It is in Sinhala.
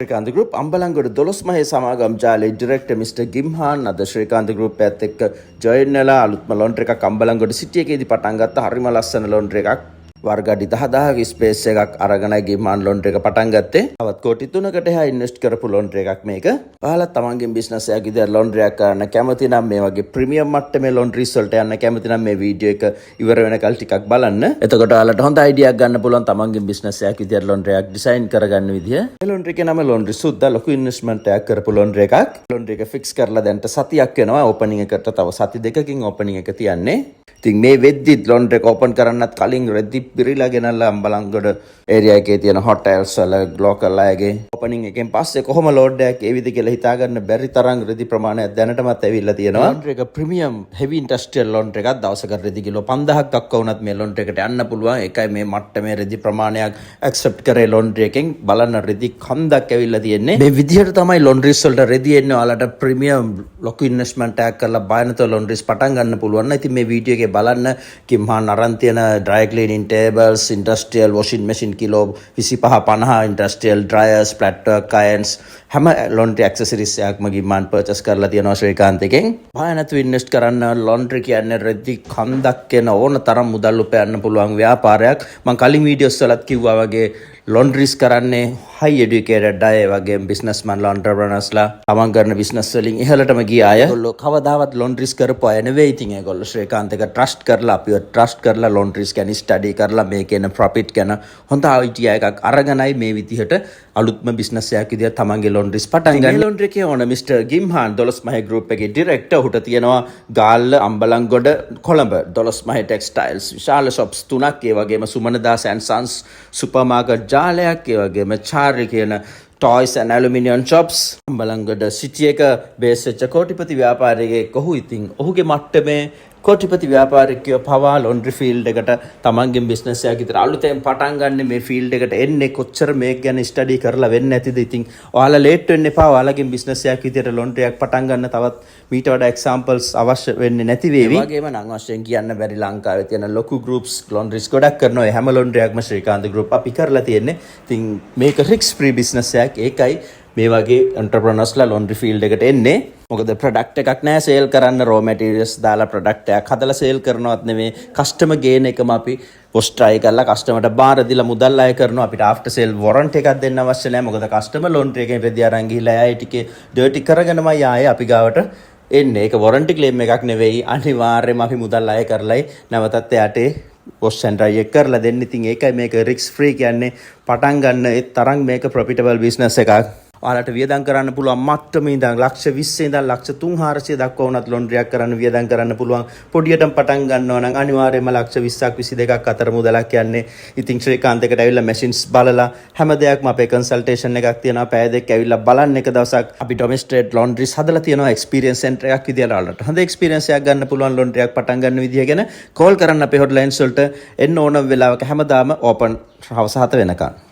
ශ්‍රීකාන්ත ගෲප් අම්බලන්ගොඩ 12 මහේ සමාගම් ජාලේ ඩිරෙක්ටර් මිස්ටර් ගිම්හාන් අද ශ්‍රීකාන්ත ගෲප් එකත් එක්ක ජොයින් වෙලා අලුත්ම ලොන්ඩ්‍රි එකක් අම්බලන්ගොඩ සිටි එකේදී පටන් ගත්තා. හරිම ලස්සන ලොන්ඩ්‍රි එකක්. වර්ගඩි 10000ක ස්පේස් එකක් අරගෙනයි ගිම්හාන් ලොන්ඩ්‍රි එක පටන් ගත්තේ. තවත් කෝටි 3කට එහා ඉන්වෙස්ට් කරපු ලොන්ඩ්‍රි එකක් මේක. ඔයාලා තමන්ගේ බිස්නස් එකක් විදිහට ලොන්ඩ්‍රි එකක් කරන්න කැමති නම් මේ වගේ ප්‍රීමියම් මට්ටමේ ලොන්ඩ්රිස් වලට යන්න කැමති නම් මේ වීඩියෝ එක ඉවර වෙනකල් ටිකක් බලන්න. එතකොට ඔයාලට හොඳ අයිඩියා එකක් ගන්න පුළුවන් තමන්ගේ බිස්නස් එකක් විදිහට ලොන්ඩ්‍රි එකක් ඩිසයින් කරගන්න විදිය. මේ ලොන්ඩ්‍රි එකේ නම ලොන්ඩ්‍රි සුද්දා ලොකු ඉන්වෙස්ට්මන්ට් එකක් කරපු ලොන්ඩ්‍රි එකක්. ලොන්ඩ්‍රි එක ෆික්ස් කරලා දැන්ට සතියක් වෙනවා. ඕපනින් එකට තව සති දෙකකින් ඕපනින් එක තියන්නේ. ඉතින් මේ වෙද්දිත් ලොන්ඩ්‍රි එක ඕපන් කරන්නත් කලින් රෙදි පිරීලා ගෙනල්ලා අම්බලන්ගොඩ ඒරියා එකේ තියෙන හොටෙල්ස් වල ලෝකල් අයගේ ඕපනින් එකෙන් පස්සේ කොහොම ලෝඩ් එකක් එවිද කියලා හිතා ගන්න බැරි තරම් රෙදි ප්‍රමාණයක් දැනටමත් ඇවිල්ලා තියෙනවා. ලොන්ඩ්‍රි එක ප්‍රීමියම් හෙවි ඉන්ඩස්ට්‍රියල් ලොන්ඩ්‍රි එකක්. දවසකට රෙදි කිලෝ 5000ක් අක්ක වුණත් මේ ලොන්ඩ්‍රි එකට යන්න පුළුවන්. ඒකයි මේ මට්ටමේ රෙදි ප්‍රමාණයක් ඇක්සෙප්ට් කරේ ලොන්ඩ්‍රි එකෙන්. බලන්න රෙදි කන්දක් ඇවිල්ලා තියෙන්නේ. මේ විදිහට තමයි ලොන්ඩ්රිස් වලට රෙදි එන්නේ. ඔයාලට ප්‍රීමියම් ලොකු ඉන්වෙස්ට්මන්ට් එකක් කරලා බයනතෝ ලොන්ඩ්රිස් පටන් ගන්න පුළුවන්. ඉතින් මේ වීඩියෝ එකේ බලන්න ගිම්හාන් අරන් තියෙන dry cleaning tables, industrial washing machine kilo 25-50, industrial dryers, flat work irons, හැම laundry accessories එකක්ම ගිම්හාන් purchase කරලා තියෙනවා ශ්‍රීකාන්ත එකෙන්. බය නැතුව invest කරන්න. laundry කියන්නේ රෙදි කන්දක් වෙන ඕන තරම් මුදල් උපයන්න පුළුවන් ව්‍යාපාරයක්. මම කලින් වීඩියෝස් වලත් කිව්වා වගේ laundries කරන්නේ high educated අය වගේ businessman entrepreneursලා තමන් කරන business වලින් ඉහළටම ගිය අය. ඒගොල්ලෝ කවදාවත් laundries කරපු අය නෙවෙයි. ඉතින් ඒගොල්ලෝ ශ්‍රීකාන්ත එක trust කරලා අපිව trust කරලා laundries ගැන study කරලා මේකේන profit ගැන හොඳ idea එකක් අරගෙනයි මේ විදිහට අලුත්ම business එකක් විදිහට තමන්ගේ laundries පටන් ගන්න. මේ laundry එකේ ඕන මිස්ටර් ගිම්හාන් 12 මහේ group එකේ director. උට තියෙනවා ගාල්ල අම්බලන්ගොඩ කොළඹ 12 මහේ textiles විශාල shops 3ක්. ඒ වගේම සුමනදාස් and sons supermarket ජාලයක්. ඒ වගේම චාර්ලි කියන toys and aluminium shops. Ambalangoda සිටි එක බේස් වෙච්ච කෝටිපති ව්‍යාපාරිකයෙක්. ඔහු ඉතින් ඔහුගේ මට්ටමේ කෝටිපති ව්‍යාපාරිකයෝ පවා ලොන්ඩ්‍රි ෆීල්ඩ් එකට තමන්ගේ බිස්නස් එකක් විතර අලුතෙන් පටන් ගන්න මේ ෆීල්ඩ් එකට එන්නේ කොච්චර මේක ගැන ස්ටඩි කරලා වෙන්නේ නැතිද? ඉතින් ඔයාලා ලේට් වෙන්න එපා. ඔයාලගේ බිස්නස් එකක් විදියට ලොන්ඩ්‍රි එකක් පටන් ගන්න තවත් මීට වඩා එක්සැම්පල්ස් අවශ්‍ය වෙන්නේ නැති වේවි. ඒ වගේම නම් වශයෙන් කියන්න බැරි ලංකාවේ තියෙන ලොකු ගෲප්ස් ලොන්ඩ්රිස් ගොඩක් කරනවා. ඒ හැම ලොන්ඩ්‍රි එකක්ම ශ්‍රීකාන්ත ගෲප් අපි කරලා තියෙන්නේ. ඉතින් මේක රිස්ක් ෆ්‍රී බිස්නස් එකක්. ඒකයි මේ වගේ එන්ටර්ප්‍රනර්ස්ලා ලොන්ඩ්‍රි ෆීල්ඩ් එකට එන්නේ. මොකද ප්‍රොඩක්ට් එකක් නැහැ සේල් කරන්න. රෝ මැටීරියල්ස් දාලා ප්‍රොඩක්ට් එකක් හදලා සේල් කරනවත් නෙමෙයි. කස්ටමර් ගේන එකම අපි පොස්ට් ට්‍රයි කරලා කස්ටමර්ට බාර දීලා මුදල් අය කරනවා. අපිට ආෆ්ටර් සේල් වොරන්ටි එකක් දෙන්න අවශ්‍ය නැහැ. මොකද කස්ටමර් ලොන්ඩ්‍රි එකෙන් රෙදි අරන් ගිහිල්ලා ආයේ ටිකේ ඩර්ටි කරගෙනමයි ආයේ අපි ගාවට එන්නේ. ඒක වොරන්ටි ක්ලේම් එකක් නෙවෙයි. අනිවාර්යයෙන්ම අපි මුදල් අය කරලායි නැවතත් එයාට පොස්ට් and try එක කරලා දෙන්න. ඉතින් ඒකයි මේක රිස්ක් ෆ්‍රී කියන්නේ. පටන් ගන්න ඒ තරම් මේක ප්‍රොෆිටබල් බිස්නස් එකක්. ඔයාලට වියදම් කරන්න පුළුවන් මට්ටමේ ඉඳන් ලක්ෂ 20 ඉඳන් ලක්ෂ 3-400 දක්වා වුණත් ලොන්ඩ්‍රියක් කරන්න වියදම් කරන්න පුළුවන්. පොඩියටම පටන් ගන්නවා නම් අනිවාර්යයෙන්ම ලක්ෂ 20ක් 22ක් අතර මුදලක් යන්නේ. ඉතින් ශ්‍රීකාන්ත එකට ඇවිල්ලා මැෂින්ස් බලලා හැම දෙයක්ම අපේ කන්සල්ටේෂන් එකක් තියෙනවා. පැය දෙකක් ඇවිල්ලා බලන්න එක දවසක් අපි ඩොමෙස්ටික් ලොන්ඩ්රිස් හදලා තියෙනවා. එක්ස්පීරියන්ස් සෙන්ටර් එකක් විදියට ඔයාලට හොඳ එක්ස්පීරියන්ස් එකක් ගන්න පුළුවන් ලොන්ඩ්‍රියක් පටන් ගන්න විදිය ගැන කෝල් කරන්න අපේ හොට්ලයින්ස් වලට. එන්න ඕන වෙලාවක හැමදාම ඕපන් හවස 7 වෙනකන්.